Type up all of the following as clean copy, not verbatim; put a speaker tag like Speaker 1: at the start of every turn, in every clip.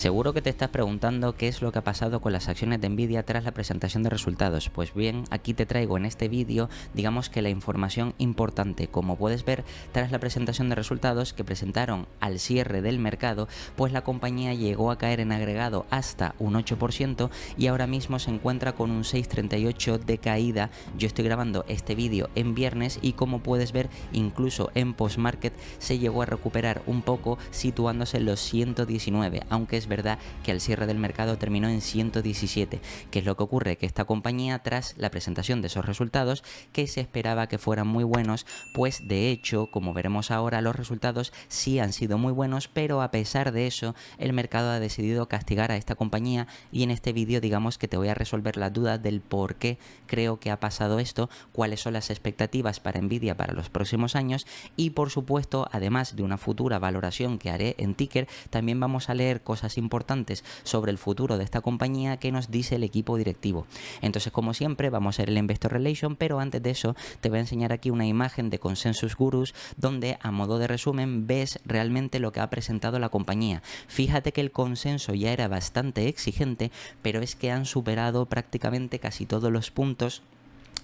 Speaker 1: Seguro que te estás preguntando qué es lo que ha pasado con las acciones de Nvidia tras la presentación de resultados. Pues bien, aquí te traigo en este vídeo, digamos que la información importante. Como puedes ver, tras la presentación de resultados que presentaron al cierre del mercado, pues la compañía llegó a caer en agregado hasta un 8% y ahora mismo se encuentra con un 6,38 de caída. Yo estoy grabando este vídeo en viernes y como puedes ver, incluso en post-market se llegó a recuperar un poco, situándose en los 119, aunque es verdad que al cierre del mercado terminó en 117. ¿Qué es lo que ocurre? Que esta compañía, tras la presentación de esos resultados que se esperaba que fueran muy buenos, pues de hecho, como veremos ahora, los resultados sí han sido muy buenos, pero a pesar de eso, el mercado ha decidido castigar a esta compañía y en este vídeo digamos que te voy a resolver las dudas del por qué creo que ha pasado esto, cuáles son las expectativas para Nvidia para los próximos años y por supuesto, además de una futura valoración que haré en Ticker, también vamos a leer cosas importantes sobre el futuro de esta compañía que nos dice el equipo directivo. Entonces, como siempre, vamos a ver el Investor Relation, pero antes de eso te voy a enseñar aquí una imagen de Consensus Gurus donde a modo de resumen ves realmente lo que ha presentado la compañía. Fíjate que el consenso ya era bastante exigente, pero es que han superado prácticamente casi todos los puntos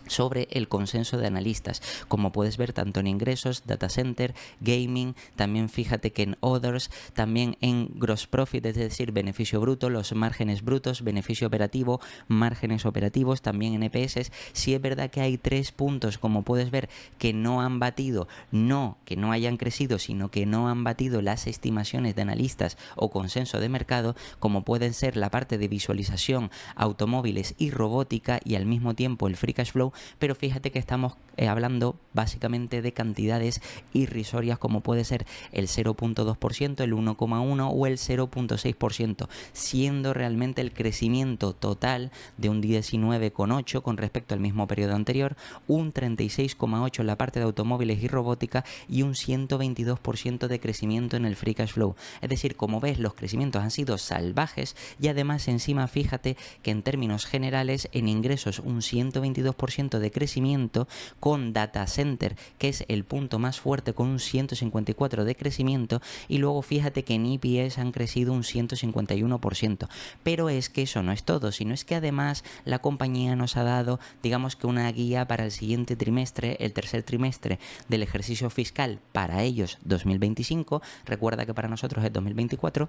Speaker 1: sobre el consenso de analistas, como puedes ver tanto en ingresos, data center, gaming, también fíjate que en others, también en gross profit, es decir, beneficio bruto, los márgenes brutos, beneficio operativo, márgenes operativos, también en EPS. Sí es verdad que hay 3 puntos, como puedes ver, que no han batido, no que no hayan crecido, sino que no han batido las estimaciones de analistas o consenso de mercado, como pueden ser la parte de visualización, automóviles y robótica y al mismo tiempo el free cash flow. Pero fíjate que estamos hablando básicamente de cantidades irrisorias como puede ser el 0,2%, el 1,1% o el 0,6%, siendo realmente el crecimiento total de un 19,8% con respecto al mismo periodo anterior, un 36,8% en la parte de automóviles y robótica y un 122% de crecimiento en el free cash flow. Es decir, como ves, los crecimientos han sido salvajes y además encima fíjate que en términos generales en ingresos un 122% de crecimiento, con data center que es el punto más fuerte con un 154% de crecimiento, y luego fíjate que en EPS han crecido un 151%. Pero es que eso no es todo, sino es que además la compañía nos ha dado, digamos que una guía para el siguiente trimestre, el tercer trimestre del ejercicio fiscal para ellos 2025, recuerda que para nosotros es 2024,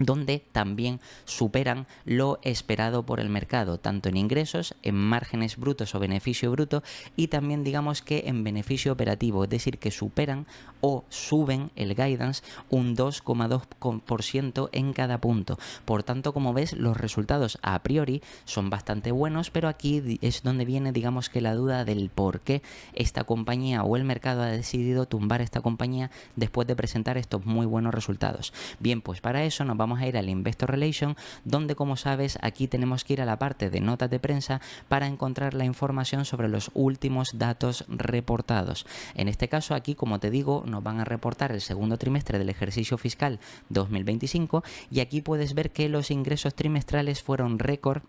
Speaker 1: donde también superan lo esperado por el mercado, tanto en ingresos, en márgenes brutos o beneficio bruto, y también digamos que en beneficio operativo, es decir, que superan o suben el guidance un 2,2% en cada punto. Por tanto, como ves, los resultados a priori son bastante buenos, pero aquí es donde viene, digamos que la duda del por qué esta compañía o el mercado ha decidido tumbar esta compañía después de presentar estos muy buenos resultados. Bien, pues para eso nos vamos a ir al Investor Relation, donde como sabes aquí tenemos que ir a la parte de notas de prensa para encontrar la información sobre los últimos datos reportados. En este caso aquí, como te digo, nos van a reportar el segundo trimestre del ejercicio fiscal 2025 y aquí puedes ver que los ingresos trimestrales fueron récord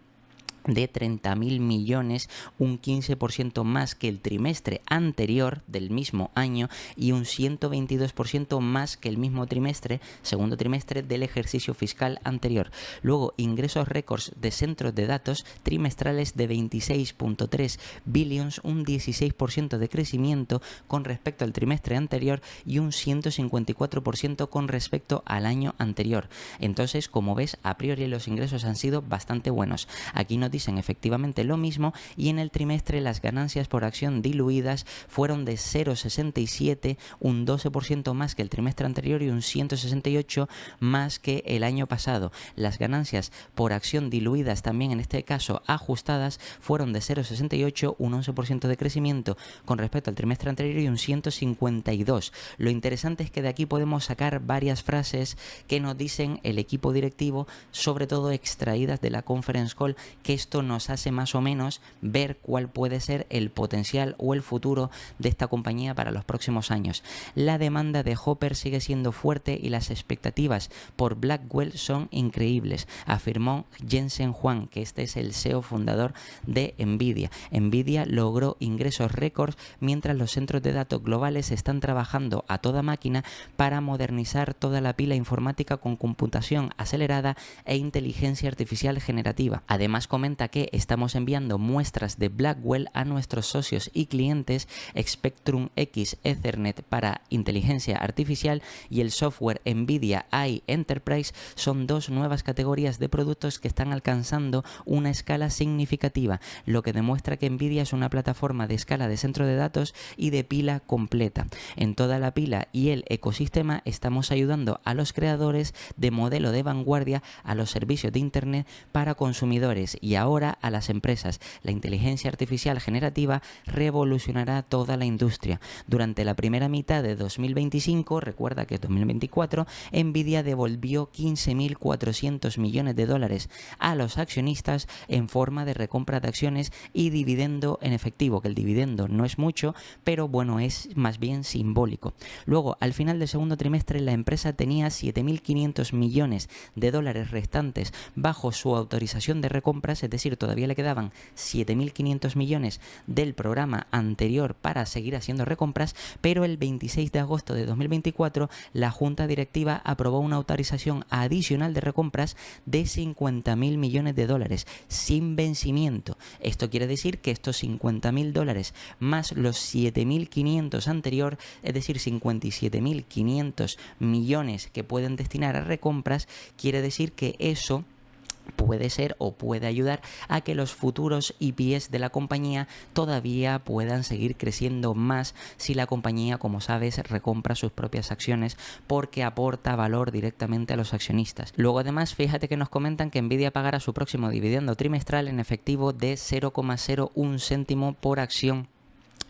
Speaker 1: de 30.000 millones, un 15% más que el trimestre anterior del mismo año y un 122% más que el mismo trimestre, segundo trimestre del ejercicio fiscal anterior. Luego, ingresos récords de centros de datos trimestrales de 26,3 billions, un 16% de crecimiento con respecto al trimestre anterior y un 154% con respecto al año anterior. Entonces, como ves, a priori los ingresos han sido bastante buenos. Aquí nos dicen efectivamente lo mismo, y en el trimestre las ganancias por acción diluidas fueron de 0,67, un 12% más que el trimestre anterior y un 168 más que el año pasado. Las ganancias por acción diluidas, también en este caso ajustadas, fueron de 0,68, un 11% de crecimiento con respecto al trimestre anterior y un 152. Lo interesante es que de aquí podemos sacar varias frases que nos dicen el equipo directivo, sobre todo extraídas de la conference call, que esto nos hace más o menos ver cuál puede ser el potencial o el futuro de esta compañía para los próximos años. La demanda de Hopper sigue siendo fuerte y las expectativas por Blackwell son increíbles, afirmó Jensen Huang, que este es el CEO fundador de Nvidia. Nvidia logró ingresos récords mientras los centros de datos globales están trabajando a toda máquina para modernizar toda la pila informática con computación acelerada e inteligencia artificial generativa. Además comenta que estamos enviando muestras de Blackwell a nuestros socios y clientes, Spectrum X Ethernet para inteligencia artificial y el software Nvidia AI Enterprise son dos nuevas categorías de productos que están alcanzando una escala significativa, lo que demuestra que Nvidia es una plataforma de escala de centro de datos y de pila completa. En toda la pila y el ecosistema estamos ayudando a los creadores de modelo de vanguardia, a los servicios de Internet para consumidores y ahora a las empresas. La inteligencia artificial generativa revolucionará toda la industria. Durante la primera mitad de 2025, recuerda que es 2024, Nvidia devolvió 15.400 millones de dólares a los accionistas en forma de recompra de acciones y dividendo en efectivo, que el dividendo no es mucho, pero bueno, es más bien simbólico. Luego, al final del segundo trimestre, la empresa tenía 7.500 millones de dólares restantes bajo su autorización de recompras, es decir, todavía le quedaban 7.500 millones del programa anterior para seguir haciendo recompras, pero el 26 de agosto de 2024 la Junta Directiva aprobó una autorización adicional de recompras de 50.000 millones de dólares sin vencimiento. Esto quiere decir que estos 50.000 dólares más los 7.500 anterior, es decir, 57.500 millones que pueden destinar a recompras, quiere decir que eso puede ser o puede ayudar a que los futuros EPS de la compañía todavía puedan seguir creciendo más si la compañía, como sabes, recompra sus propias acciones porque aporta valor directamente a los accionistas. Luego además, fíjate que nos comentan que Nvidia pagará su próximo dividendo trimestral en efectivo de 0,01 céntimo por acción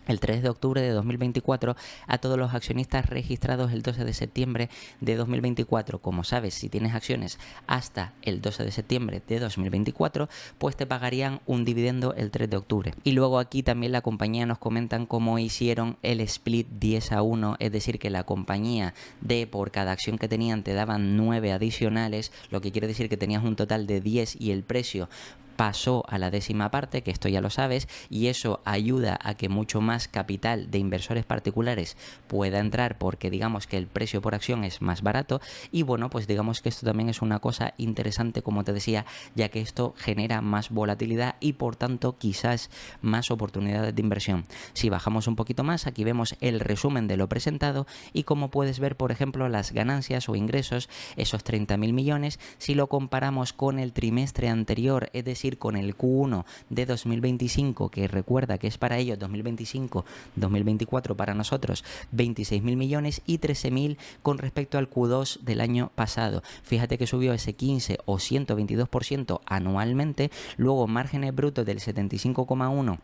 Speaker 1: el 3 de octubre de 2024 a todos los accionistas registrados el 12 de septiembre de 2024. Como sabes, si tienes acciones hasta el 12 de septiembre de 2024, pues te pagarían un dividendo el 3 de octubre. Y luego aquí también la compañía nos comentan cómo hicieron el split 10-1, es decir, que la compañía por cada acción que tenían te daban 9 adicionales, lo que quiere decir que tenías un total de 10 y el precio pasó a la décima parte, que esto ya lo sabes, y eso ayuda a que mucho más capital de inversores particulares pueda entrar porque digamos que el precio por acción es más barato y bueno, pues digamos que esto también es una cosa interesante, como te decía, ya que esto genera más volatilidad y por tanto quizás más oportunidades de inversión. Si bajamos un poquito más, aquí vemos el resumen de lo presentado y como puedes ver, por ejemplo, las ganancias o ingresos, esos 30.000 millones, si lo comparamos con el trimestre anterior, es decir, con el Q1 de 2025, que recuerda que es para ellos 2025-2024 para nosotros 26.000 millones y 13.000 con respecto al Q2 del año pasado. Fíjate que subió ese 15 o 122% anualmente, luego márgenes brutos del 75,1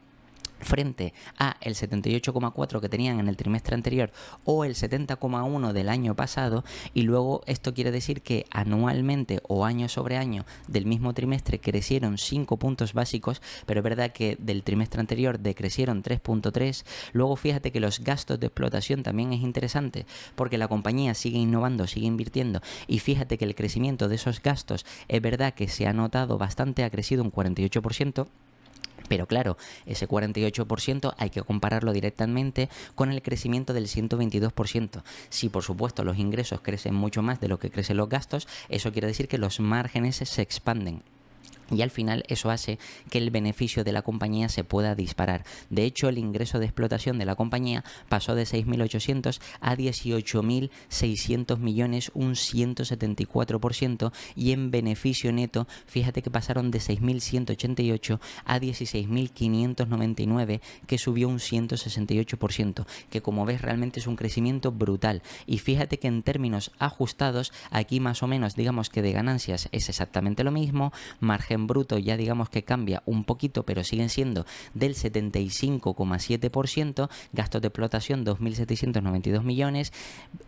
Speaker 1: frente a el 78,4 que tenían en el trimestre anterior o el 70,1 del año pasado, y luego esto quiere decir que anualmente o año sobre año del mismo trimestre crecieron 5 puntos básicos, pero es verdad que del trimestre anterior decrecieron 3.3. Luego fíjate que los gastos de explotación también es interesante porque la compañía sigue innovando, sigue invirtiendo y fíjate que el crecimiento de esos gastos es verdad que se ha notado bastante, ha crecido un 48%. Pero claro, ese 48% hay que compararlo directamente con el crecimiento del 122%. Si por supuesto los ingresos crecen mucho más de lo que crecen los gastos, eso quiere decir que los márgenes se expanden. Y al final eso hace que el beneficio de la compañía se pueda disparar. De hecho, el ingreso de explotación de la compañía pasó de 6.800 a 18.600 millones, un 174%, y en beneficio neto, fíjate que pasaron de 6.188 a 16.599, que subió un 168%, que como ves realmente es un crecimiento brutal. Y fíjate que en términos ajustados, aquí más o menos digamos que de ganancias es exactamente lo mismo, margen margen bruto ya digamos que cambia un poquito, pero siguen siendo del 75,7%, gastos de explotación 2.792 millones,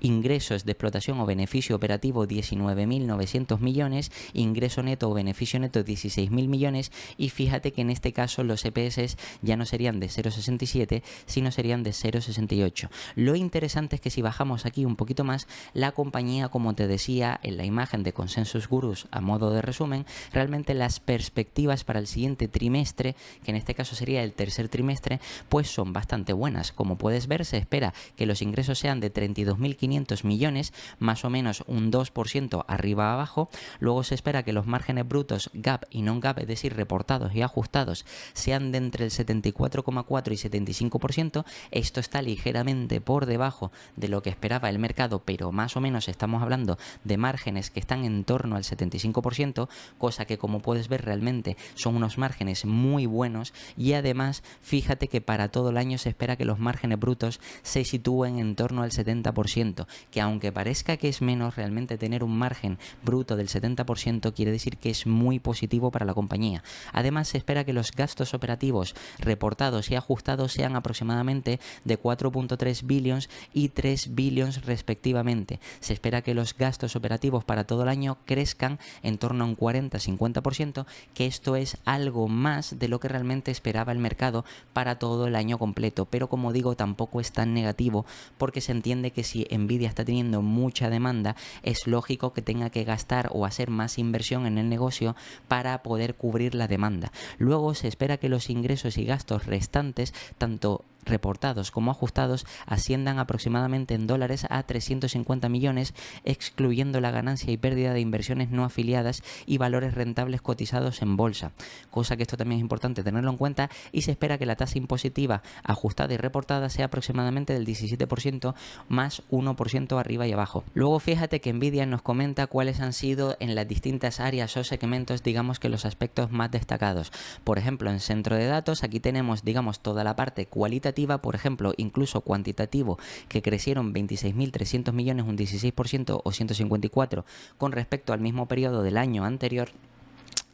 Speaker 1: ingresos de explotación o beneficio operativo 19.900 millones, ingreso neto o beneficio neto 16.000 millones, y fíjate que en este caso los EPS ya no serían de 0,67 sino serían de 0,68. Lo interesante es que si bajamos aquí un poquito más, la compañía, como te decía en la imagen de Consensus Gurus a modo de resumen, realmente las perspectivas para el siguiente trimestre, que en este caso sería el tercer trimestre, pues son bastante buenas. Como puedes ver, se espera que los ingresos sean de 32.500 millones, más o menos un 2% arriba abajo. Luego se espera que los márgenes brutos GAAP y non-GAAP, es decir, reportados y ajustados, sean de entre el 74,4 y 75%. Esto está ligeramente por debajo de lo que esperaba el mercado, pero más o menos estamos hablando de márgenes que están en torno al 75%, cosa que, como puedes ver, realmente son unos márgenes muy buenos. Y además fíjate que para todo el año se espera que los márgenes brutos se sitúen en torno al 70%, que aunque parezca que es menos, realmente tener un margen bruto del 70% quiere decir que es muy positivo para la compañía. Además se espera que los gastos operativos reportados y ajustados sean aproximadamente de 4.3 billions y 3 billions respectivamente. Se espera que los gastos operativos para todo el año crezcan en torno a un 40-50%, que esto es algo más de lo que realmente esperaba el mercado para todo el año completo, pero como digo, tampoco es tan negativo, porque se entiende que si Nvidia está teniendo mucha demanda, es lógico que tenga que gastar o hacer más inversión en el negocio para poder cubrir la demanda. Luego se espera que los ingresos y gastos restantes, tanto reportados como ajustados, asciendan aproximadamente en dólares a 350 millones, excluyendo la ganancia y pérdida de inversiones no afiliadas y valores rentables cotizados en bolsa, cosa que esto también es importante tenerlo en cuenta. Y se espera que la tasa impositiva ajustada y reportada sea aproximadamente del 17% más 1% arriba y abajo. Luego fíjate que Nvidia nos comenta cuáles han sido en las distintas áreas o segmentos, digamos que los aspectos más destacados. Por ejemplo, en centro de datos aquí tenemos, digamos, toda la parte cualitativa, por ejemplo, incluso cuantitativo, que crecieron 26.300 millones, un 16% o 154 con respecto al mismo periodo del año anterior.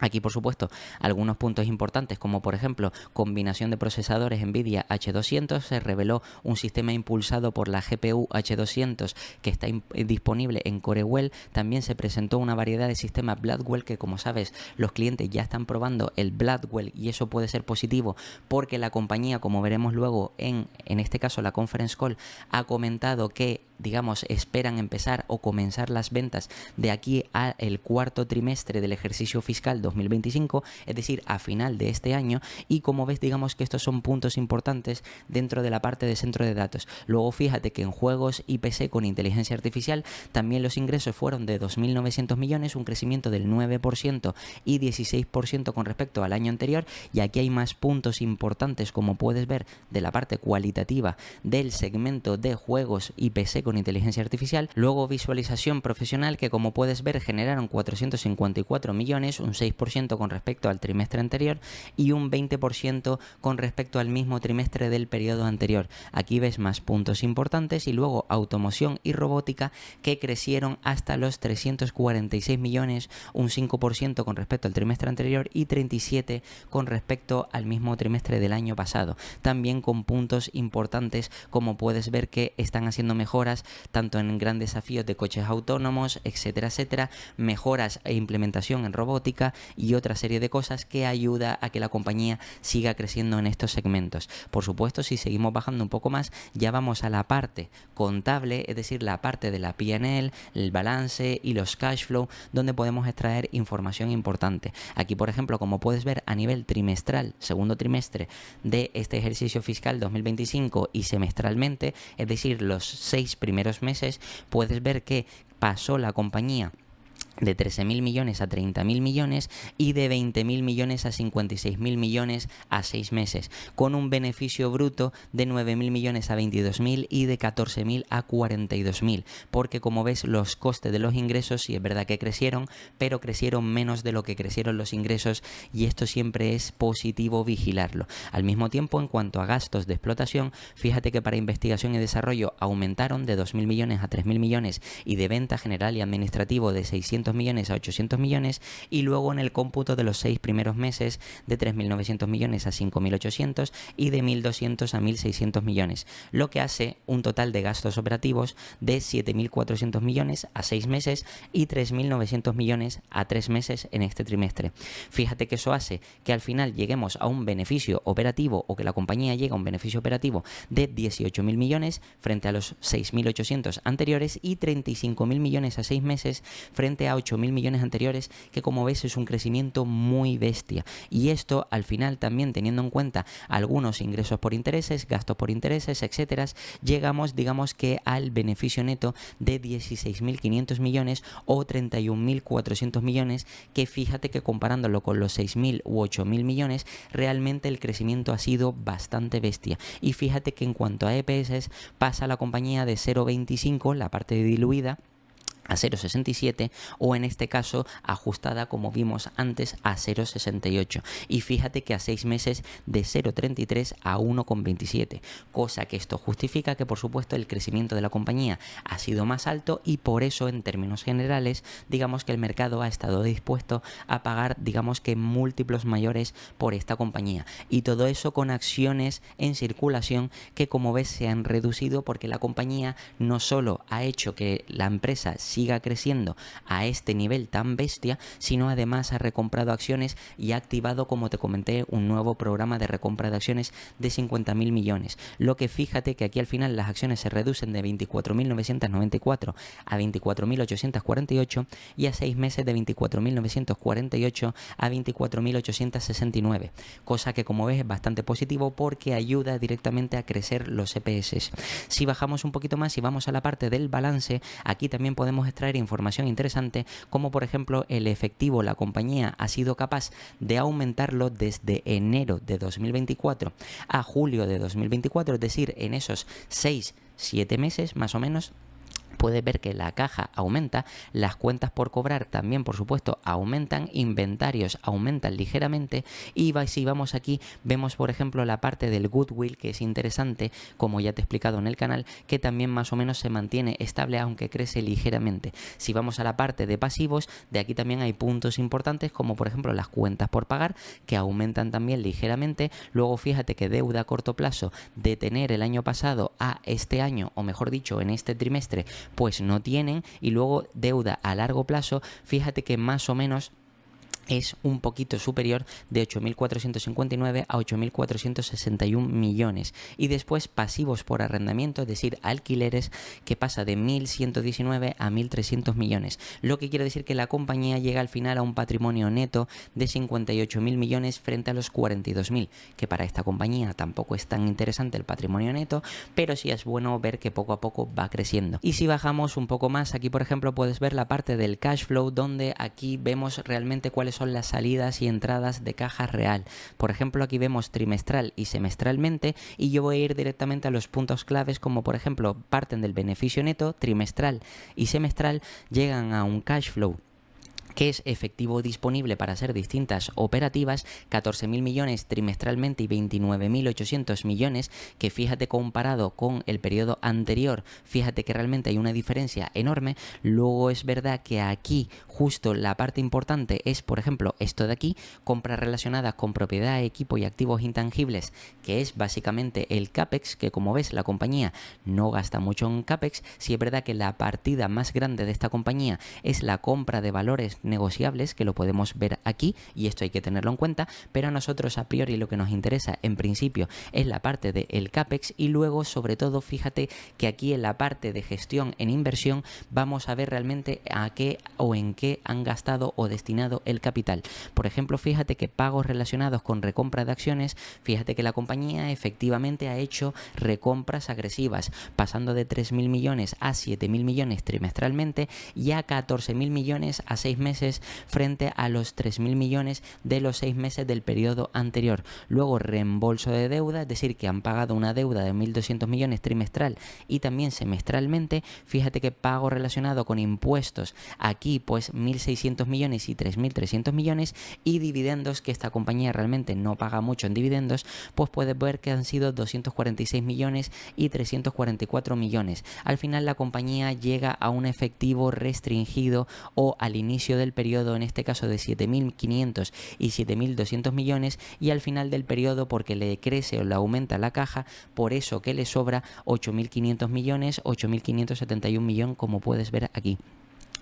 Speaker 1: Aquí, por supuesto, algunos puntos importantes, como por ejemplo, combinación de procesadores Nvidia H200. Se reveló un sistema impulsado por la GPU H200 que está disponible en Corewell. También se presentó una variedad de sistemas Blackwell, que, como sabes, los clientes ya están probando el Blackwell, y eso puede ser positivo porque la compañía, como veremos luego en este caso la conference call, ha comentado que, digamos, esperan empezar o comenzar las ventas de aquí al cuarto trimestre del ejercicio fiscal 2025, es decir, a final de este año. Y como ves, digamos que estos son puntos importantes dentro de la parte de centro de datos. Luego fíjate que en juegos y PC con inteligencia artificial también los ingresos fueron de 2.900 millones, un crecimiento del 9% y 16% con respecto al año anterior. Y aquí hay más puntos importantes, como puedes ver, de la parte cualitativa del segmento de juegos y PC con inteligencia artificial. Luego visualización profesional, que como puedes ver generaron 454 millones, un 6% con respecto al trimestre anterior y un 20% con respecto al mismo trimestre del periodo anterior. Aquí ves más puntos importantes. Y luego automoción y robótica, que crecieron hasta los 346 millones, un 5% con respecto al trimestre anterior y 37% con respecto al mismo trimestre del año pasado. También con puntos importantes, como puedes ver, que están haciendo mejoras tanto en gran desafíos de coches autónomos, etcétera, etcétera, mejoras e implementación en robótica y otra serie de cosas que ayuda a que la compañía siga creciendo en estos segmentos. Por supuesto, si seguimos bajando un poco más, ya vamos a la parte contable, es decir, la parte de la P&L, el balance y los cash flow, donde podemos extraer información importante. Aquí, por ejemplo, como puedes ver, a nivel trimestral, segundo trimestre de este ejercicio fiscal 2025 y semestralmente, es decir, los 6 primeros meses, puedes ver que pasó la compañía de 13.000 millones a 30.000 millones y de 20.000 millones a 56.000 millones a 6 meses, con un beneficio bruto de 9.000 millones a 22.000 y de 14.000 a 42.000, porque como ves, los costes de los ingresos sí es verdad que crecieron, pero crecieron menos de lo que crecieron los ingresos, y esto siempre es positivo vigilarlo. Al mismo tiempo, en cuanto a gastos de explotación, fíjate que para investigación y desarrollo aumentaron de 2.000 millones a 3.000 millones y de venta general y administrativo de 600 700 millones a 800 millones y luego en el cómputo de los 6 primeros meses de 3.900 millones a 5.800 y de 1.200 a 1.600 millones, lo que hace un total de gastos operativos de 7.400 millones a 6 meses y 3.900 millones a 3 meses en este trimestre. Fíjate que eso hace que al final lleguemos a un beneficio operativo o que la compañía llegue a un beneficio operativo de 18.000 millones frente a los 6.800 anteriores y 35.000 millones a 6 meses frente a 8.000 millones anteriores, que como ves es un crecimiento muy bestia. Y esto al final también teniendo en cuenta algunos ingresos por intereses, gastos por intereses, etcétera, llegamos digamos que al beneficio neto de 16.500 millones o 31.400 millones, que fíjate que comparándolo con los 6.000 u 8.000 millones realmente el crecimiento ha sido bastante bestia. Y fíjate que en cuanto a EPS pasa la compañía de 0,25, la parte diluida, a 0,67 o en este caso ajustada como vimos antes a 0,68 y fíjate que a 6 meses de 0,33 a 1,27, cosa que esto justifica que por supuesto el crecimiento de la compañía ha sido más alto y por eso en términos generales digamos que el mercado ha estado dispuesto a pagar digamos que múltiplos mayores por esta compañía, y todo eso con acciones en circulación que como ves se han reducido porque la compañía no solo ha hecho que la empresa siga creciendo a este nivel tan bestia, sino además ha recomprado acciones y ha activado, como te comenté, un nuevo programa de recompra de acciones de 50.000 millones. Lo que fíjate que aquí al final las acciones se reducen de 24.994 a 24.848 y a 6 meses de 24.948 a 24.869, cosa que como ves es bastante positivo porque ayuda directamente a crecer los EPS. Si bajamos un poquito más y vamos a la parte del balance, aquí también podemos extraer información interesante como por ejemplo el efectivo. La compañía ha sido capaz de aumentarlo desde enero de 2024 a julio de 2024, es decir, en esos 6-7 meses más o menos. Puedes ver que la caja aumenta, las cuentas por cobrar también por supuesto aumentan, inventarios aumentan ligeramente y si vamos aquí vemos por ejemplo la parte del goodwill, que es interesante, como ya te he explicado en el canal, que también más o menos se mantiene estable aunque crece ligeramente. Si vamos a la parte de pasivos, de aquí también hay puntos importantes como por ejemplo las cuentas por pagar, que aumentan también ligeramente. Luego fíjate que deuda a corto plazo de tener el año pasado a este año, o mejor dicho en este trimestre, pues no tienen, y luego deuda a largo plazo, fíjate que más o menos es un poquito superior de 8.459 a 8.461 millones. Y después pasivos por arrendamiento, es decir, alquileres, que pasa de 1.119 a 1.300 millones. Lo que quiere decir que la compañía llega al final a un patrimonio neto de 58.000 millones frente a los 42.000, que para esta compañía tampoco es tan interesante el patrimonio neto, pero sí es bueno ver que poco a poco va creciendo. Y si bajamos un poco más, aquí por ejemplo puedes ver la parte del cash flow, donde aquí vemos realmente cuáles son las salidas y entradas de caja real. Por ejemplo, aquí vemos trimestral y semestralmente, y yo voy a ir directamente a los puntos claves, como por ejemplo parten del beneficio neto. Trimestral y semestral llegan a un cash flow que es efectivo disponible para hacer distintas operativas, 14.000 millones trimestralmente y 29.800 millones, que fíjate comparado con el periodo anterior, fíjate que realmente hay una diferencia enorme. Luego es verdad que aquí justo la parte importante es, por ejemplo, esto de aquí, compras relacionadas con propiedad, equipo y activos intangibles, que es básicamente el CAPEX, que como ves la compañía no gasta mucho en CAPEX. Sí es verdad que la partida más grande de esta compañía es la compra de valores negociables, que lo podemos ver aquí y esto hay que tenerlo en cuenta, pero a nosotros a priori lo que nos interesa en principio es la parte del CAPEX, y luego sobre todo fíjate que aquí en la parte de gestión en inversión vamos a ver realmente a qué o en qué han gastado o destinado el capital. Por ejemplo, fíjate que pagos relacionados con recompra de acciones, fíjate que la compañía efectivamente ha hecho recompras agresivas, pasando de 3.000 millones a 7.000 millones trimestralmente y a 14.000 millones a 6 meses meses frente a los 3.000 millones de los 6 meses del periodo anterior. Luego reembolso de deuda, es decir, que han pagado una deuda de 1.200 millones trimestral y también semestralmente. Fíjate que pago relacionado con impuestos aquí pues 1.600 millones y 3.300 millones, y dividendos, que esta compañía realmente no paga mucho en dividendos, pues puedes ver que han sido 246 millones y 344 millones. Al final la compañía llega a un efectivo restringido o al inicio del periodo, en este caso de 7.500 y 7.200 millones, y al final del periodo, porque le crece o le aumenta la caja, por eso que le sobra 8.500 millones, 8.571 millones, como puedes ver aquí.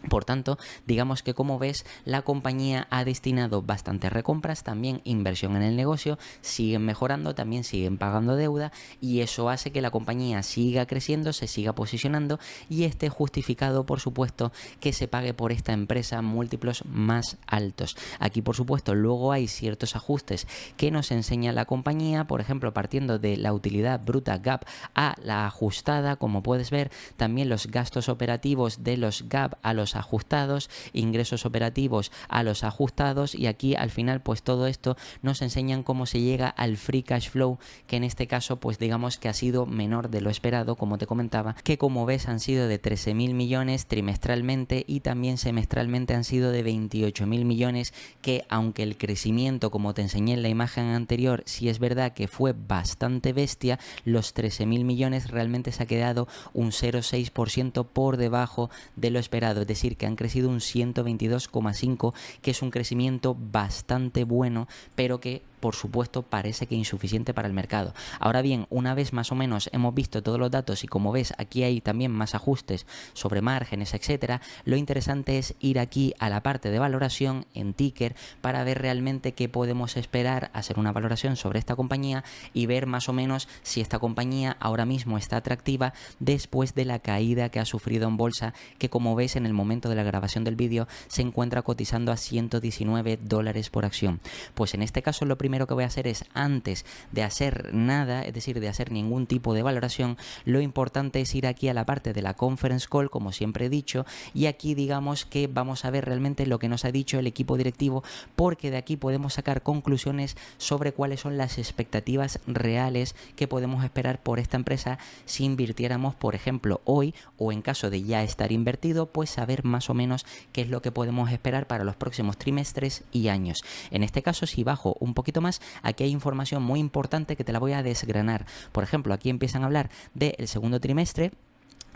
Speaker 1: Por tanto, digamos que como ves, la compañía ha destinado bastantes recompras, también inversión en el negocio, siguen mejorando, también siguen pagando deuda, y eso hace que la compañía siga creciendo, se siga posicionando y esté justificado, por supuesto, que se pague por esta empresa múltiplos más altos. Aquí, por supuesto, luego hay ciertos ajustes que nos enseña la compañía, por ejemplo, partiendo de la utilidad bruta GAAP a la ajustada, como puedes ver, también los gastos operativos de los GAAP a los ajustados, ingresos operativos a los ajustados, y aquí al final pues todo esto nos enseñan cómo se llega al free cash flow, que en este caso pues digamos que ha sido menor de lo esperado, como te comentaba, que como ves han sido de 13.000 millones trimestralmente y también semestralmente han sido de 28.000 millones, que aunque el crecimiento, como te enseñé en la imagen anterior, sí es verdad que fue bastante bestia, los 13.000 millones realmente se ha quedado un 0,6% por debajo de lo esperado, es decir, que han crecido un 122,5%, que es un crecimiento bastante bueno, pero que por supuesto parece que insuficiente para el mercado. Ahora bien, una vez más o menos hemos visto todos los datos y como ves aquí hay también más ajustes sobre márgenes, etcétera, lo interesante es ir aquí a la parte de valoración en ticker para ver realmente qué podemos esperar, hacer una valoración sobre esta compañía y ver más o menos si esta compañía ahora mismo está atractiva después de la caída que ha sufrido en bolsa, que como ves en el momento de la grabación del vídeo se encuentra cotizando a $119 por acción. Pues en este caso lo primero que voy a hacer es, antes de hacer nada, es decir, de hacer ningún tipo de valoración, lo importante es ir aquí a la parte de la conference call, como siempre he dicho, y aquí digamos que vamos a ver realmente lo que nos ha dicho el equipo directivo, porque de aquí podemos sacar conclusiones sobre cuáles son las expectativas reales que podemos esperar por esta empresa si invirtiéramos, por ejemplo, hoy, o en caso de ya estar invertido, pues saber más o menos qué es lo que podemos esperar para los próximos trimestres y años. En este caso, si bajo un poquito más, aquí hay información muy importante que te la voy a desgranar. Por ejemplo, aquí empiezan a hablar del segundo trimestre,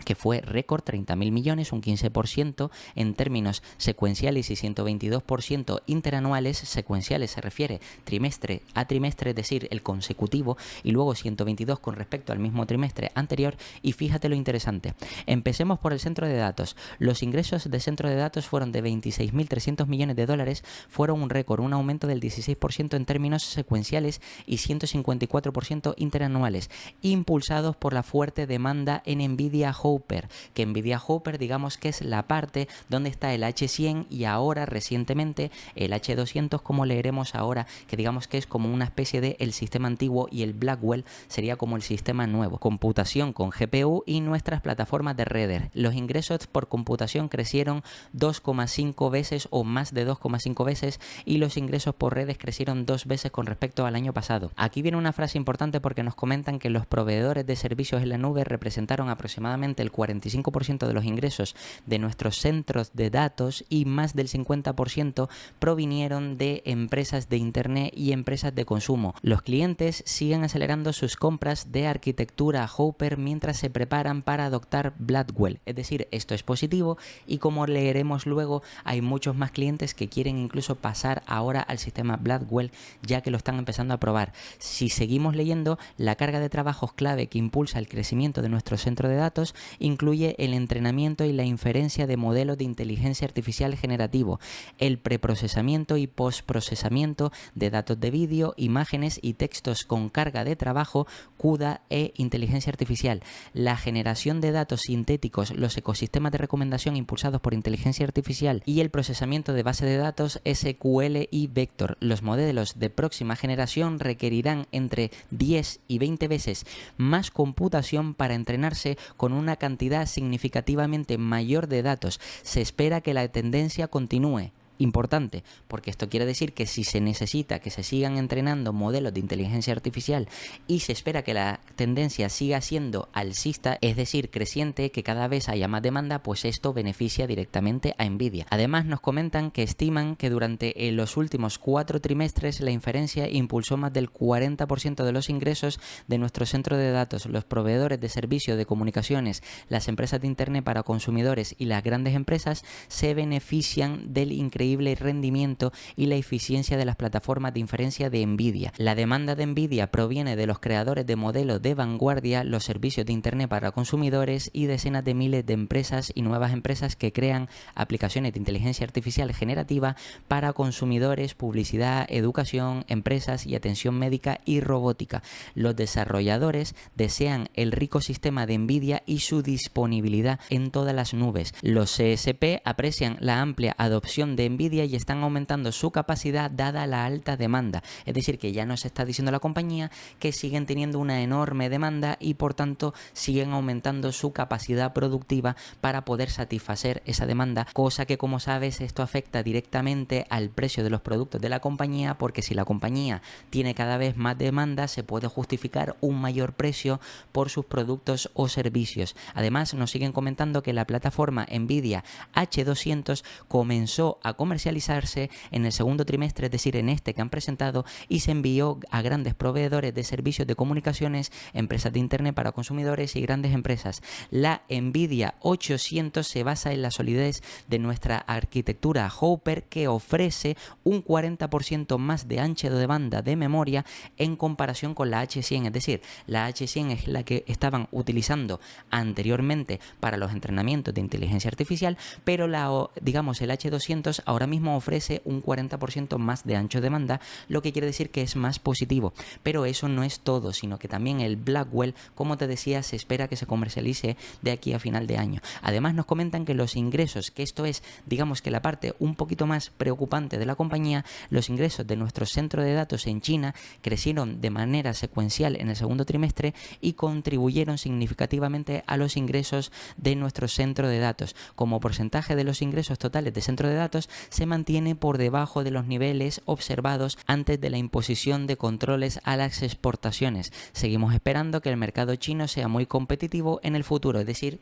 Speaker 1: que fue récord, 30.000 millones, un 15% en términos secuenciales y 122% interanuales. Secuenciales se refiere trimestre a trimestre, es decir, el consecutivo, y luego 122 con respecto al mismo trimestre anterior. Y fíjate lo interesante, empecemos por el centro de datos. Los ingresos de centro de datos fueron de 26.300 millones de dólares, fueron un récord, un aumento del 16% en términos secuenciales y 154% interanuales, impulsados por la fuerte demanda en Nvidia Hopper, que Nvidia Hopper digamos que es la parte donde está el H100 y ahora recientemente el H200, como leeremos ahora, que digamos que es como una especie de el sistema antiguo, y el Blackwell sería como el sistema nuevo. Computación con GPU y nuestras plataformas de redes. Los ingresos por computación crecieron 2,5 veces o más de 2,5 veces, y los ingresos por redes crecieron 2 veces con respecto al año pasado. Aquí viene una frase importante porque nos comentan que los proveedores de servicios en la nube representaron aproximadamente el 45% de los ingresos de nuestros centros de datos, y más del 50% provinieron de empresas de internet y empresas de consumo. Los clientes siguen acelerando sus compras de arquitectura Hopper mientras se preparan para adoptar Blackwell, es decir, esto es positivo, y como leeremos luego, hay muchos más clientes que quieren incluso pasar ahora al sistema Blackwell, ya que lo están empezando a probar. Si seguimos leyendo, la carga de trabajos clave que impulsa el crecimiento de nuestro centro de datos incluye el entrenamiento y la inferencia de modelos de inteligencia artificial generativo, el preprocesamiento y postprocesamiento de datos de vídeo, imágenes y textos con carga de trabajo, CUDA e inteligencia artificial, la generación de datos sintéticos, los ecosistemas de recomendación impulsados por inteligencia artificial y el procesamiento de base de datos SQL y Vector. Los modelos de próxima generación requerirán entre 10 y 20 veces más computación para entrenarse con una cantidad significativamente mayor de datos. Se espera que la tendencia continúe. Importante, porque esto quiere decir que si se necesita que se sigan entrenando modelos de inteligencia artificial y se espera que la tendencia siga siendo alcista, es decir, creciente, que cada vez haya más demanda, pues esto beneficia directamente a Nvidia. Además, nos comentan que estiman que durante los últimos 4 trimestres la inferencia impulsó más del 40% de los ingresos de nuestro centro de datos. Los proveedores de servicios de comunicaciones, las empresas de internet para consumidores y las grandes empresas se benefician del increíble rendimiento y la eficiencia de las plataformas de inferencia de Nvidia. La demanda de Nvidia proviene de los creadores de modelos de vanguardia, los servicios de internet para consumidores y decenas de miles de empresas y nuevas empresas que crean aplicaciones de inteligencia artificial generativa para consumidores, publicidad, educación, empresas y atención médica y robótica. Los desarrolladores desean el rico sistema de Nvidia y su disponibilidad en todas las nubes. Los CSP aprecian la amplia adopción de Nvidia y están aumentando su capacidad dada la alta demanda. Es decir, que ya nos está diciendo la compañía que siguen teniendo una enorme demanda y por tanto siguen aumentando su capacidad productiva para poder satisfacer esa demanda, cosa que, como sabes, esto afecta directamente al precio de los productos de la compañía, porque si la compañía tiene cada vez más demanda se puede justificar un mayor precio por sus productos o servicios. Además, nos siguen comentando que la plataforma Nvidia H200 comenzó a comercializarse en el segundo trimestre, es decir, en este que han presentado, y se envió a grandes proveedores de servicios de comunicaciones, empresas de internet para consumidores y grandes empresas. La Nvidia 800 se basa en la solidez de nuestra arquitectura Hopper, que ofrece un 40% más de ancho de banda de memoria en comparación con la H100, es decir, la H100 es la que estaban utilizando anteriormente para los entrenamientos de inteligencia artificial, pero el H200 ahora mismo ofrece un 40% más de ancho de banda, lo que quiere decir que es más positivo. Pero eso no es todo, sino que también el Blackwell, como te decía, se espera que se comercialice de aquí a final de año. Además, nos comentan que los ingresos, que esto es, digamos que la parte un poquito más preocupante de la compañía, los ingresos de nuestro centro de datos en China crecieron de manera secuencial en el segundo trimestre y contribuyeron significativamente a los ingresos de nuestro centro de datos. Como porcentaje de los ingresos totales de centro de datos, se mantiene por debajo de los niveles observados antes de la imposición de controles a las exportaciones. Seguimos esperando que el mercado chino sea muy competitivo en el futuro, es decir,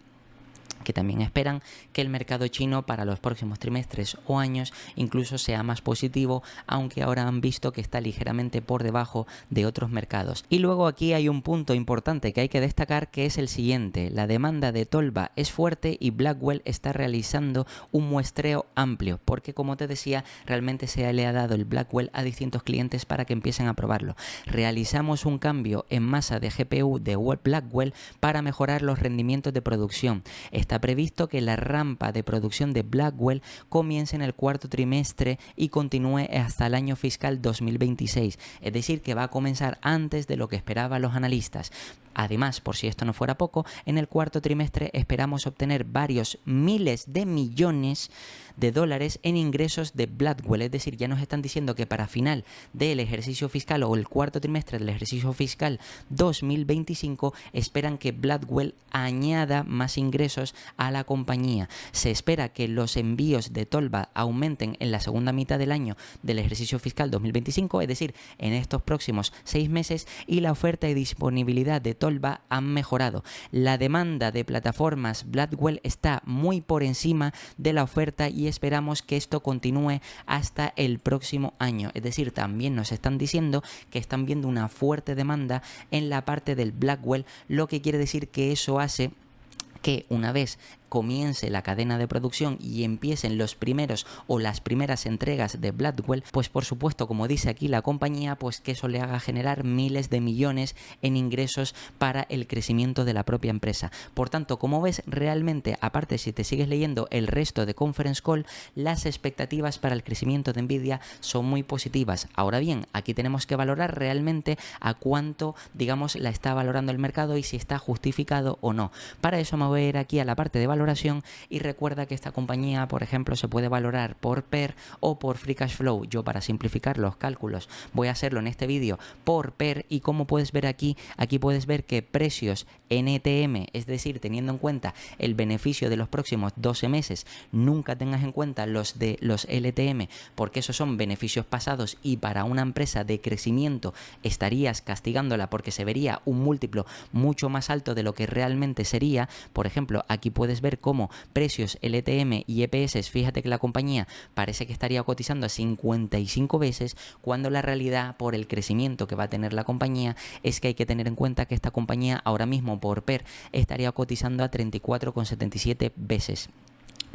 Speaker 1: que también esperan que el mercado chino para los próximos trimestres o años incluso sea más positivo, aunque ahora han visto que está ligeramente por debajo de otros mercados. Y luego aquí hay un punto importante que hay que destacar, que es el siguiente: la demanda de Tolva es fuerte y Blackwell está realizando un muestreo amplio, porque, como te decía, realmente se le ha dado el Blackwell a distintos clientes para que empiecen a probarlo. Realizamos un cambio en masa de GPU de Blackwell para mejorar los rendimientos de producción. Está previsto que la rampa de producción de Blackwell comience en el cuarto trimestre y continúe hasta el año fiscal 2026, es decir, que va a comenzar antes de lo que esperaban los analistas. Además, por si esto no fuera poco, en el cuarto trimestre esperamos obtener varios miles de millones de dólares en ingresos de Blackwell, es decir, ya nos están diciendo que para final del ejercicio fiscal o el cuarto trimestre del ejercicio fiscal 2025 esperan que Blackwell añada más ingresos a la compañía. Se espera que los envíos de Tolva aumenten en la segunda mitad del año del ejercicio fiscal 2025, es decir, en estos próximos 6 meses, y la oferta y disponibilidad de Tolva han mejorado. La demanda de plataformas Blackwell está muy por encima de la oferta y esperamos que esto continúe hasta el próximo año. Es decir, también nos están diciendo que están viendo una fuerte demanda en la parte del Blackwell, lo que quiere decir que eso hace que una vez comience la cadena de producción y empiecen los primeros o las primeras entregas de Blackwell, pues por supuesto, como dice aquí la compañía, pues que eso le haga generar miles de millones en ingresos para el crecimiento de la propia empresa. Por tanto, como ves, realmente, aparte, si te sigues leyendo el resto de conference call, las expectativas para el crecimiento de Nvidia son muy positivas. Ahora bien, aquí tenemos que valorar realmente a cuánto, digamos, la está valorando el mercado y si está justificado o no. Para eso me voy a ir aquí a la parte de valoración valoración y recuerda que esta compañía, por ejemplo, se puede valorar por PER o por Free Cash Flow. Yo, para simplificar los cálculos, voy a hacerlo en este vídeo por PER, y como puedes ver aquí puedes ver que precios NTM, es decir, teniendo en cuenta el beneficio de los próximos 12 meses, nunca tengas en cuenta los de los LTM, porque esos son beneficios pasados y para una empresa de crecimiento estarías castigándola porque se vería un múltiplo mucho más alto de lo que realmente sería. Por ejemplo, aquí puedes ver cómo precios LTM y EPS, fíjate que la compañía parece que estaría cotizando a 55 veces, cuando la realidad, por el crecimiento que va a tener la compañía, es que hay que tener en cuenta que esta compañía ahora mismo por PER estaría cotizando a 34,77 veces.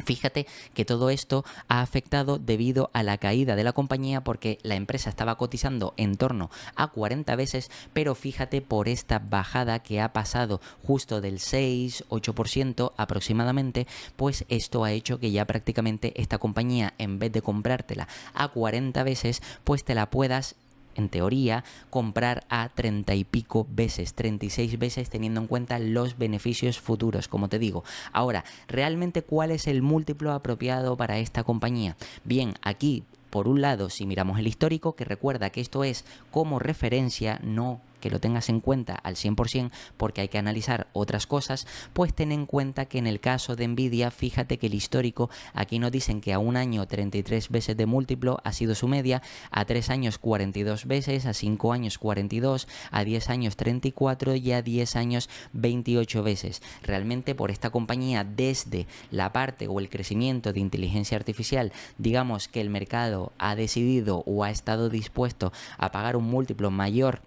Speaker 1: Fíjate que todo esto ha afectado debido a la caída de la compañía, porque la empresa estaba cotizando en torno a 40 veces, pero fíjate por esta bajada que ha pasado justo del 6-8% aproximadamente, pues esto ha hecho que ya prácticamente esta compañía, en vez de comprártela a 40 veces, pues te la puedas, en teoría, comprar a 30 y pico veces, 36 veces, teniendo en cuenta los beneficios futuros, como te digo. Ahora, ¿realmente cuál es el múltiplo apropiado para esta compañía? Bien, aquí, por un lado, si miramos el histórico, que recuerda que esto es como referencia, no que lo tengas en cuenta al 100%, porque hay que analizar otras cosas, pues ten en cuenta que en el caso de Nvidia, fíjate que el histórico, aquí nos dicen que a un año 33 veces de múltiplo ha sido su media, a 3 años 42 veces, a 5 años 42, a 10 años 34 y a 10 años 28 veces. Realmente por esta compañía, desde la parte o el crecimiento de inteligencia artificial, digamos que el mercado ha decidido o ha estado dispuesto a pagar un múltiplo mayor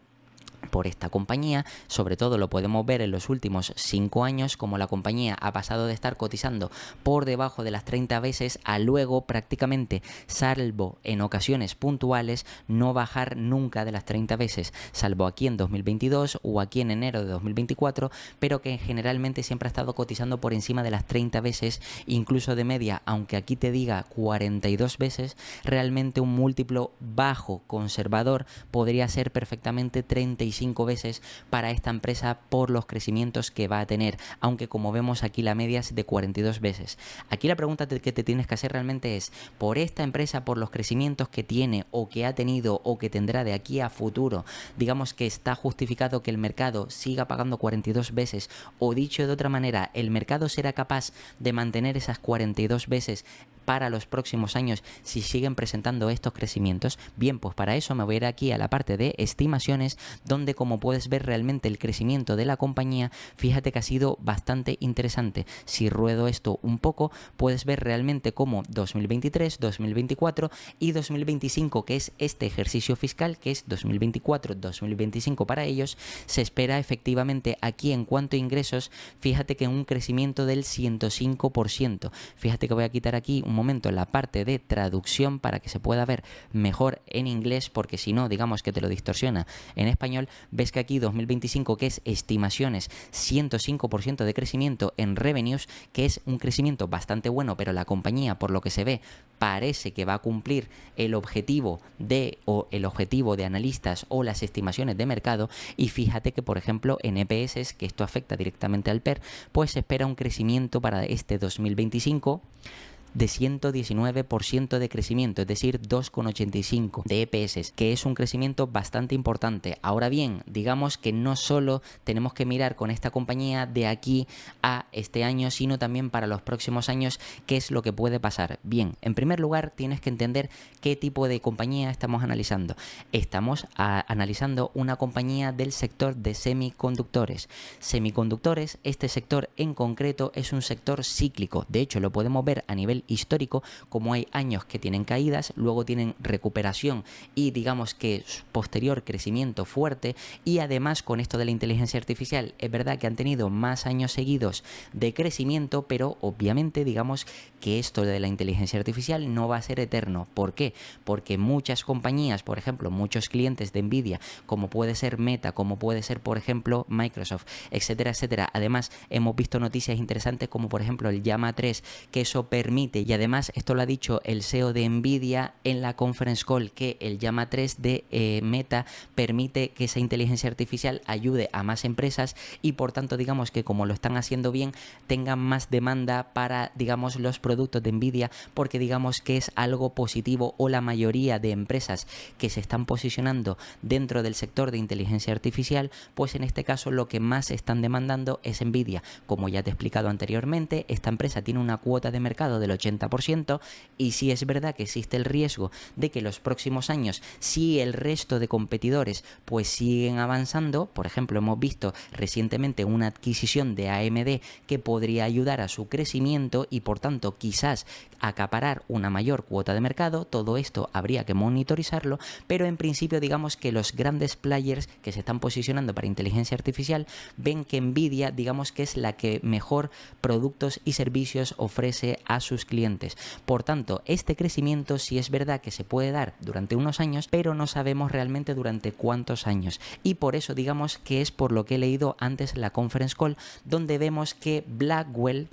Speaker 1: por esta compañía. Sobre todo lo podemos ver en los últimos 5 años, como la compañía ha pasado de estar cotizando por debajo de las 30 veces a luego prácticamente, salvo en ocasiones puntuales, no bajar nunca de las 30 veces, salvo aquí en 2022 o aquí en enero de 2024, pero que generalmente siempre ha estado cotizando por encima de las 30 veces, incluso de media, aunque aquí te diga 42 veces, realmente un múltiplo bajo conservador podría ser perfectamente 35 veces para esta empresa por los crecimientos que va a tener, aunque como vemos aquí la media es de 42 veces. Aquí la pregunta que te tienes que hacer realmente es, por esta empresa, por los crecimientos que tiene o que ha tenido o que tendrá de aquí a futuro, digamos que está justificado que el mercado siga pagando 42 veces, o dicho de otra manera, el mercado será capaz de mantener esas 42 veces para los próximos años si siguen presentando estos crecimientos. Bien, pues para eso me voy a ir aquí a la parte de estimaciones, donde como puedes ver realmente el crecimiento de la compañía, fíjate que ha sido bastante interesante. Si ruedo esto un poco, puedes ver realmente cómo 2023, 2024 y 2025, que es este ejercicio fiscal, que es 2024, 2025 para ellos, se espera efectivamente aquí en cuanto a ingresos, fíjate que un crecimiento del 105%. Fíjate que voy a quitar aquí un momento la parte de traducción para que se pueda ver mejor en inglés, porque si no, digamos que te lo distorsiona en español. Ves que aquí 2025, que es estimaciones, 105% de crecimiento en revenues, que es un crecimiento bastante bueno, pero la compañía, por lo que se ve, parece que va a cumplir el objetivo de analistas o las estimaciones de mercado. Y fíjate que, por ejemplo, en EPS, que esto afecta directamente al PER, pues se espera un crecimiento para este 2025 de 119% de crecimiento, es decir, 2,85 de EPS, que es un crecimiento bastante importante. Ahora bien, digamos que no solo tenemos que mirar con esta compañía de aquí a este año, sino también para los próximos años, qué es lo que puede pasar. Bien, en primer lugar, tienes que entender qué tipo de compañía estamos analizando. Estamos analizando una compañía del sector de semiconductores. Semiconductores, este sector en concreto es un sector cíclico. De hecho, lo podemos ver a nivel histórico, como hay años que tienen caídas, luego tienen recuperación y digamos que posterior crecimiento fuerte. Y además, con esto de la inteligencia artificial, es verdad que han tenido más años seguidos de crecimiento, pero obviamente digamos que esto de la inteligencia artificial no va a ser eterno. ¿Por qué? Porque muchas compañías, por ejemplo, muchos clientes de Nvidia, como puede ser Meta, como puede ser, por ejemplo, Microsoft, etcétera, etcétera. Además, hemos visto noticias interesantes como, por ejemplo, el Llama 3, que eso permite permite, y además esto lo ha dicho el CEO de Nvidia en la conference call, que el Llama 3 de Meta permite que esa inteligencia artificial ayude a más empresas y por tanto digamos que como lo están haciendo bien tengan más demanda para digamos los productos de Nvidia, porque digamos que es algo positivo, o la mayoría de empresas que se están posicionando dentro del sector de inteligencia artificial, pues en este caso lo que más están demandando es Nvidia. Como ya te he explicado anteriormente, esta empresa tiene una cuota de mercado del 80% y sí es verdad que existe el riesgo de que los próximos años, si el resto de competidores pues siguen avanzando, por ejemplo hemos visto recientemente una adquisición de AMD que podría ayudar a su crecimiento y por tanto quizás acaparar una mayor cuota de mercado. Todo esto habría que monitorizarlo, pero en principio digamos que los grandes players que se están posicionando para inteligencia artificial ven que Nvidia digamos que es la que mejor productos y servicios ofrece a sus clientes. Por tanto, este crecimiento sí es verdad que se puede dar durante unos años, pero no sabemos realmente durante cuántos años, y por eso digamos que es por lo que he leído antes la conference call, donde vemos que Blackwell,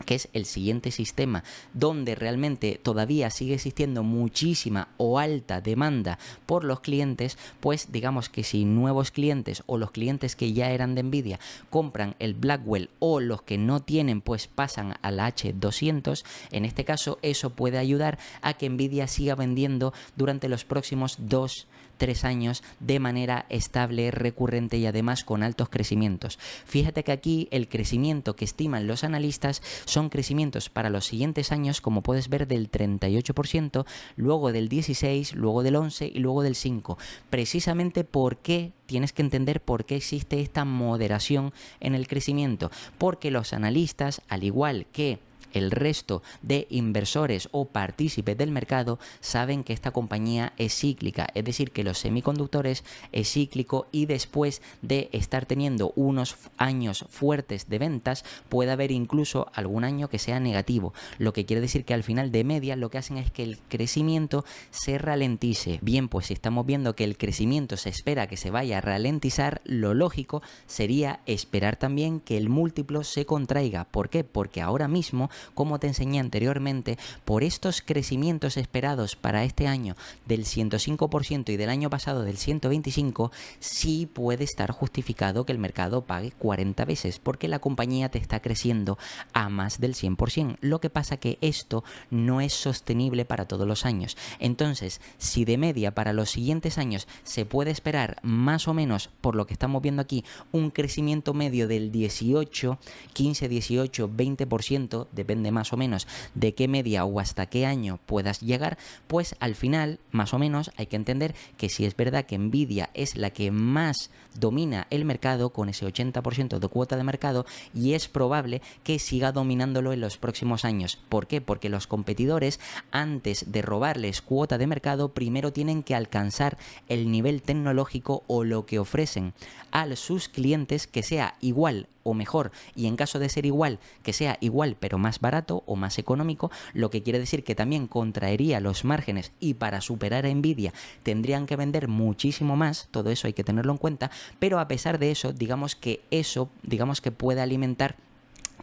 Speaker 1: que es el siguiente sistema donde realmente todavía sigue existiendo muchísima o alta demanda por los clientes, pues digamos que si nuevos clientes o los clientes que ya eran de Nvidia compran el Blackwell, o los que no tienen pues pasan al H200, en este caso eso puede ayudar a que Nvidia siga vendiendo durante los próximos 2-3 años de manera estable, recurrente y además con altos crecimientos. Fíjate que aquí el crecimiento que estiman los analistas son crecimientos para los siguientes años, como puedes ver, del 38%, luego del 16%, luego del 11% y luego del 5%. Precisamente porque tienes que entender por qué existe esta moderación en el crecimiento, porque los analistas, al igual que el resto de inversores o partícipes del mercado, saben que esta compañía es cíclica, es decir, que los semiconductores es cíclico y después de estar teniendo unos años fuertes de ventas, puede haber incluso algún año que sea negativo, lo que quiere decir que al final de media lo que hacen es que el crecimiento se ralentice. Bien, pues si estamos viendo que el crecimiento se espera que se vaya a ralentizar, lo lógico sería esperar también que el múltiplo se contraiga. ¿Por qué? Porque ahora mismo, como te enseñé anteriormente, por estos crecimientos esperados para este año del 105% y del año pasado del 125%, sí puede estar justificado que el mercado pague 40 veces, porque la compañía te está creciendo a más del 100%. Lo que pasa que esto no es sostenible para todos los años. Entonces, si de media para los siguientes años se puede esperar más o menos, por lo que estamos viendo aquí, un crecimiento medio del 18, 15, 18, 20%, depende más o menos de qué media o hasta qué año puedas llegar, pues al final más o menos hay que entender que si es verdad que Nvidia es la que más domina el mercado con ese 80% de cuota de mercado, y es probable que siga dominándolo en los próximos años. ¿Por qué? Porque los competidores, antes de robarles cuota de mercado, primero tienen que alcanzar el nivel tecnológico o lo que ofrecen a sus clientes que sea igual o mejor, y en caso de ser igual, que sea igual pero más barato o más económico, lo que quiere decir que también contraería los márgenes, y para superar a Nvidia tendrían que vender muchísimo más. Todo eso hay que tenerlo en cuenta, pero a pesar de eso, digamos que puede alimentar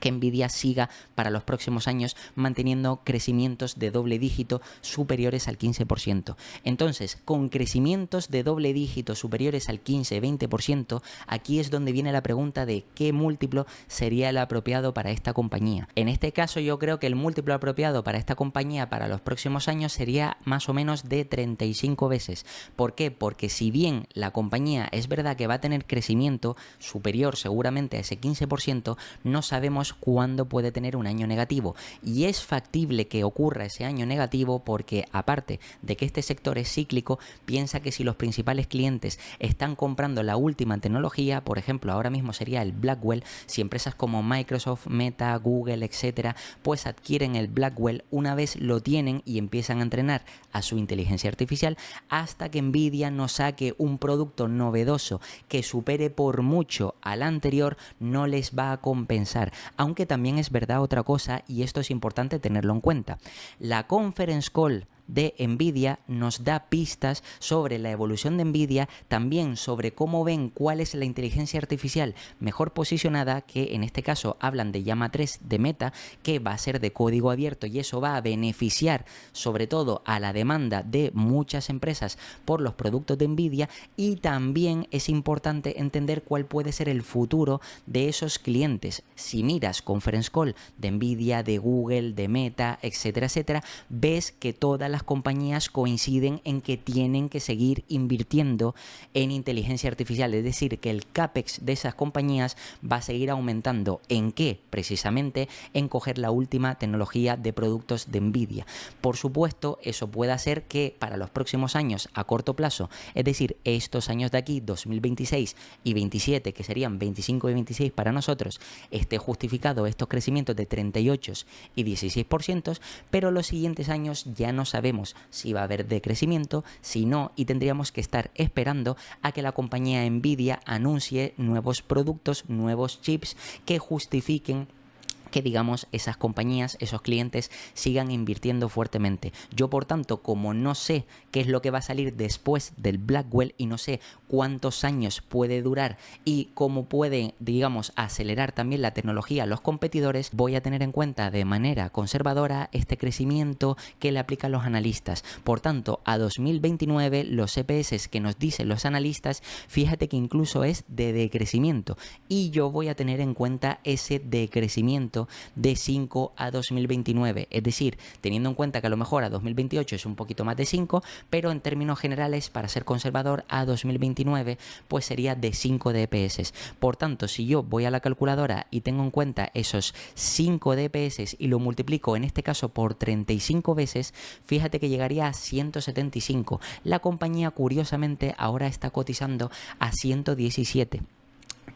Speaker 1: que Nvidia siga para los próximos años manteniendo crecimientos de doble dígito superiores al 15%. Entonces, con crecimientos de doble dígito superiores al 15-20%, aquí es donde viene la pregunta de qué múltiplo sería el apropiado para esta compañía. En este caso, yo creo que el múltiplo apropiado para esta compañía para los próximos años sería más o menos de 35 veces. ¿Por qué? Porque si bien la compañía es verdad que va a tener crecimiento superior seguramente a ese 15%, no sabemos cuándo puede tener un año negativo, y es factible que ocurra ese año negativo porque, aparte de que este sector es cíclico, piensa que si los principales clientes están comprando la última tecnología, por ejemplo ahora mismo sería el Blackwell, si empresas como Microsoft, Meta, Google, etcétera, pues adquieren el Blackwell, una vez lo tienen y empiezan a entrenar a su inteligencia artificial, hasta que Nvidia nos saque un producto novedoso que supere por mucho al anterior, no les va a compensar. Aunque también es verdad otra cosa, y esto es importante tenerlo en cuenta. La conference call de Nvidia nos da pistas sobre la evolución de Nvidia, también sobre cómo ven cuál es la inteligencia artificial mejor posicionada, que en este caso hablan de Llama 3 de Meta, que va a ser de código abierto y eso va a beneficiar sobre todo a la demanda de muchas empresas por los productos de Nvidia. Y también es importante entender cuál puede ser el futuro de esos clientes. Si miras conference call de Nvidia, de Google, de Meta, etcétera, etcétera, ves que todas las compañías coinciden en que tienen que seguir invirtiendo en inteligencia artificial, es decir, que el CAPEX de esas compañías va a seguir aumentando. ¿En qué? Precisamente en coger la última tecnología de productos de Nvidia. Por supuesto, eso puede hacer que para los próximos años a corto plazo, es decir, estos años de aquí, 2026 y 27, que serían 25 y 26 para nosotros, esté justificado estos crecimientos de 38 y 16%, pero los siguientes años ya no sabemos si va a haber decrecimiento, si no, y tendríamos que estar esperando a que la compañía Nvidia anuncie nuevos productos, nuevos chips que justifiquen que, digamos, esas compañías, esos clientes sigan invirtiendo fuertemente. Yo, por tanto, como no sé qué es lo que va a salir después del Blackwell y no sé cuántos años puede durar y cómo puede, digamos, acelerar también la tecnología a los competidores, voy a tener en cuenta de manera conservadora este crecimiento que le aplican los analistas. Por tanto, a 2029 los EPS que nos dicen los analistas, fíjate que incluso es de decrecimiento, y yo voy a tener en cuenta ese decrecimiento de 5 a 2029, es decir, teniendo en cuenta que a lo mejor a 2028 es un poquito más de 5, pero en términos generales, para ser conservador, a 2029 pues sería de 5 DPS. Por tanto, si yo voy a la calculadora y tengo en cuenta esos 5 DPS y lo multiplico en este caso por 35 veces, fíjate que llegaría a 175. La compañía, curiosamente, ahora está cotizando a 117.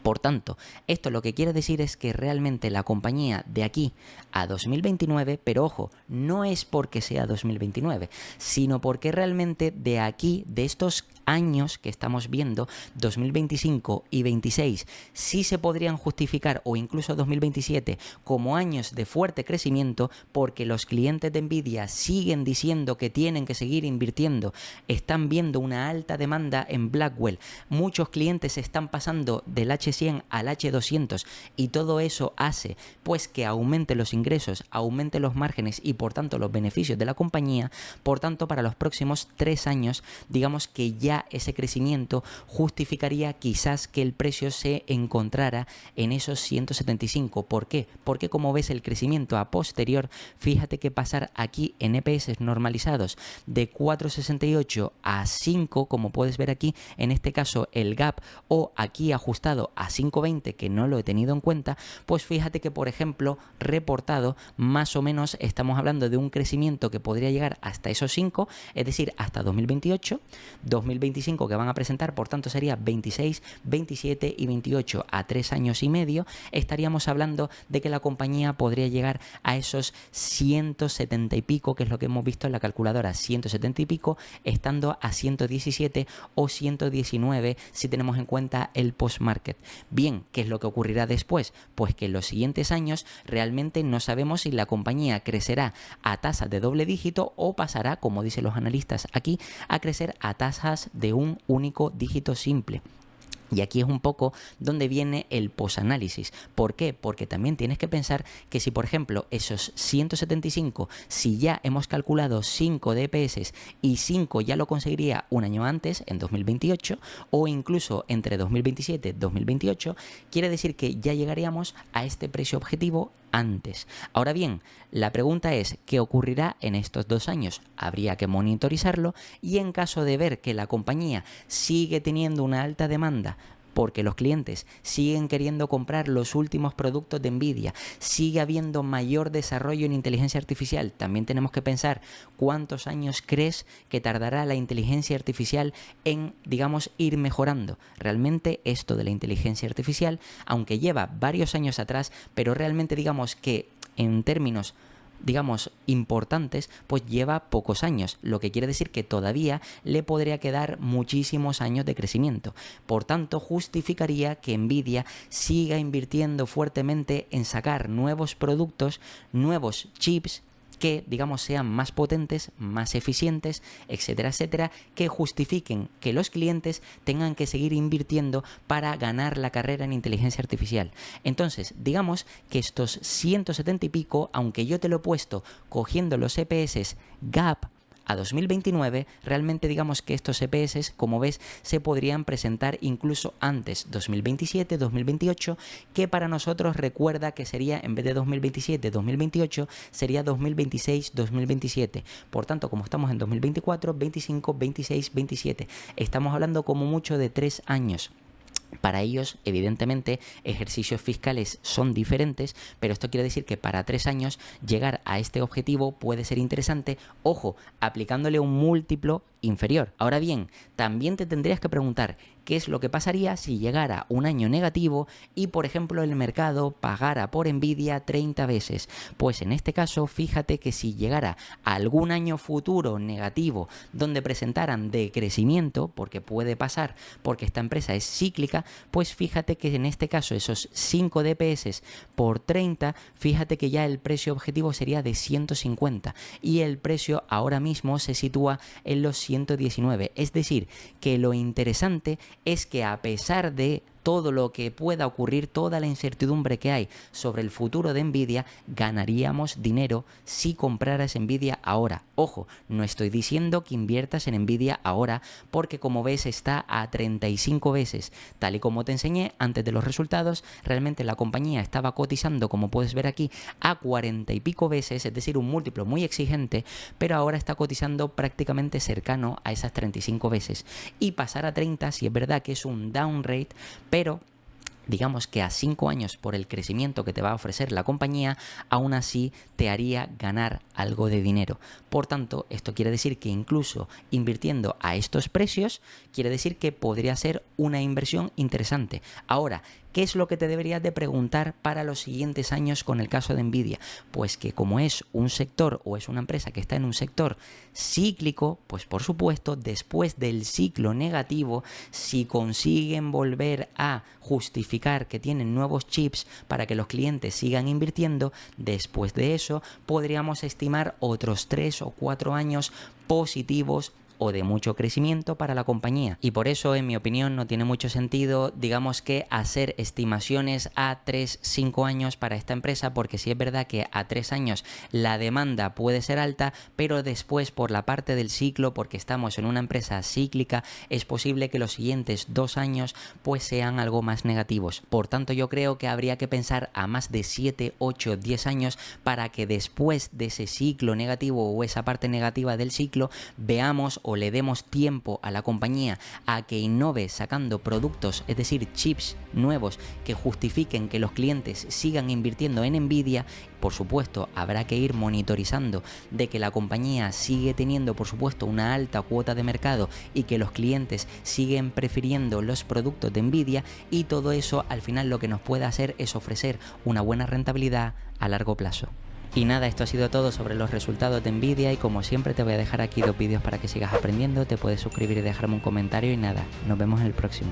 Speaker 1: Por tanto, esto lo que quiere decir es que realmente la compañía de aquí a 2029, pero ojo, no es porque sea 2029, sino porque realmente de aquí, de estos años que estamos viendo, 2025 y 26, sí se podrían justificar, o incluso 2027, como años de fuerte crecimiento, porque los clientes de Nvidia siguen diciendo que tienen que seguir invirtiendo, están viendo una alta demanda en Blackwell, muchos clientes están pasando del H100 al H200 y todo eso hace pues que aumente los ingresos, aumente los márgenes y por tanto los beneficios de la compañía. Por tanto, para los próximos 3 años, digamos que ya ese crecimiento justificaría quizás que el precio se encontrara en esos 175. ¿Por qué? Porque como ves el crecimiento a posterior, fíjate que pasar aquí en EPS normalizados de 4,68 a 5, como puedes ver aquí, en este caso el gap, o aquí ajustado a 5,20, que no lo he tenido en cuenta, pues fíjate que, por ejemplo, reportado, más o menos estamos hablando de un crecimiento que podría llegar hasta esos 5, es decir, hasta 2028, 2025 que van a presentar, por tanto sería 26, 27 y 28 a 3 años y medio, estaríamos hablando de que la compañía podría llegar a esos 170 y pico, que es lo que hemos visto en la calculadora, 170 y pico, estando a 117 o 119 si tenemos en cuenta el post-market. Bien, ¿qué es lo que ocurrirá después? Pues que en los siguientes años realmente no sabemos si la compañía crecerá a tasas de doble dígito o pasará, como dicen los analistas aquí, a crecer a tasas de un único dígito simple. Y aquí es un poco donde viene el posanálisis. ¿Por qué? Porque también tienes que pensar que si, por ejemplo, esos 175, si ya hemos calculado 5 DPS y 5 ya lo conseguiría un año antes, en 2028, o incluso entre 2027 y 2028, quiere decir que ya llegaríamos a este precio objetivo antes. Ahora bien, la pregunta es, ¿qué ocurrirá en estos 2 años? Habría que monitorizarlo y en caso de ver que la compañía sigue teniendo una alta demanda porque los clientes siguen queriendo comprar los últimos productos de Nvidia, sigue habiendo mayor desarrollo en inteligencia artificial, también tenemos que pensar cuántos años crees que tardará la inteligencia artificial en, digamos, ir mejorando. Realmente esto de la inteligencia artificial, aunque lleva varios años atrás, pero realmente digamos que en términos importantes, pues lleva pocos años, lo que quiere decir que todavía le podría quedar muchísimos años de crecimiento. Por tanto, justificaría que Nvidia siga invirtiendo fuertemente en sacar nuevos productos, nuevos chips que, digamos, sean más potentes, más eficientes, etcétera, etcétera, que justifiquen que los clientes tengan que seguir invirtiendo para ganar la carrera en inteligencia artificial. Entonces, digamos que estos 170 y pico, aunque yo te lo he puesto cogiendo los EPS gap a 2029, realmente digamos que estos EPS, como ves, se podrían presentar incluso antes, 2027, 2028, que para nosotros recuerda que sería, en vez de 2027, 2028, sería 2026, 2027. Por tanto, como estamos en 2024, 25, 26, 27, estamos hablando como mucho de 3 años. Para ellos, evidentemente, ejercicios fiscales son diferentes, pero esto quiere decir que para 3 años llegar a este objetivo puede ser interesante, ojo, aplicándole un múltiplo inferior. Ahora bien, también te tendrías que preguntar qué es lo que pasaría si llegara un año negativo y, por ejemplo, el mercado pagara por Nvidia 30 veces. Pues en este caso, fíjate que si llegara algún año futuro negativo donde presentaran decrecimiento, porque puede pasar, porque esta empresa es cíclica, pues fíjate que en este caso esos 5 DPS por 30, fíjate que ya el precio objetivo sería de 150 y el precio ahora mismo se sitúa en los 119. Es decir, que lo interesante es que a pesar de todo lo que pueda ocurrir, toda la incertidumbre que hay sobre el futuro de Nvidia, ganaríamos dinero si compraras Nvidia ahora. Ojo, no estoy diciendo que inviertas en Nvidia ahora, porque como ves está a 35 veces. Tal y como te enseñé antes de los resultados, realmente la compañía estaba cotizando, como puedes ver aquí, a 40 y pico veces, es decir, un múltiplo muy exigente, pero ahora está cotizando prácticamente cercano a esas 35 veces. Y pasar a 30, si es verdad que es un downgrade, pero digamos que a 5 años por el crecimiento que te va a ofrecer la compañía, aún así te haría ganar algo de dinero. Por tanto, esto quiere decir que incluso invirtiendo a estos precios, quiere decir que podría ser una inversión interesante. Ahora, ¿qué es lo que te deberías de preguntar para los siguientes años con el caso de Nvidia? Pues que como es un sector o es una empresa que está en un sector cíclico, pues por supuesto, después del ciclo negativo, si consiguen volver a justificar que tienen nuevos chips para que los clientes sigan invirtiendo, después de eso podríamos estimar otros 3 o 4 años positivos o de mucho crecimiento para la compañía. Y por eso, en mi opinión, no tiene mucho sentido, digamos que hacer estimaciones a 3-5 años para esta empresa, porque sí es verdad que a 3 años la demanda puede ser alta, pero después por la parte del ciclo, porque estamos en una empresa cíclica, es posible que los siguientes 2 años pues sean algo más negativos. Por tanto, yo creo que habría que pensar a más de 7, 8, 10 años para que después de ese ciclo negativo o esa parte negativa del ciclo veamos o le demos tiempo a la compañía a que innove sacando productos, es decir, chips nuevos que justifiquen que los clientes sigan invirtiendo en Nvidia. Por supuesto, habrá que ir monitorizando de que la compañía sigue teniendo, por supuesto, una alta cuota de mercado y que los clientes siguen prefiriendo los productos de Nvidia, y todo eso al final lo que nos puede hacer es ofrecer una buena rentabilidad a largo plazo. Y nada, esto ha sido todo sobre los resultados de Nvidia, y como siempre te voy a dejar aquí 2 vídeos para que sigas aprendiendo. Te puedes suscribir y dejarme un comentario, y nada, nos vemos en el próximo.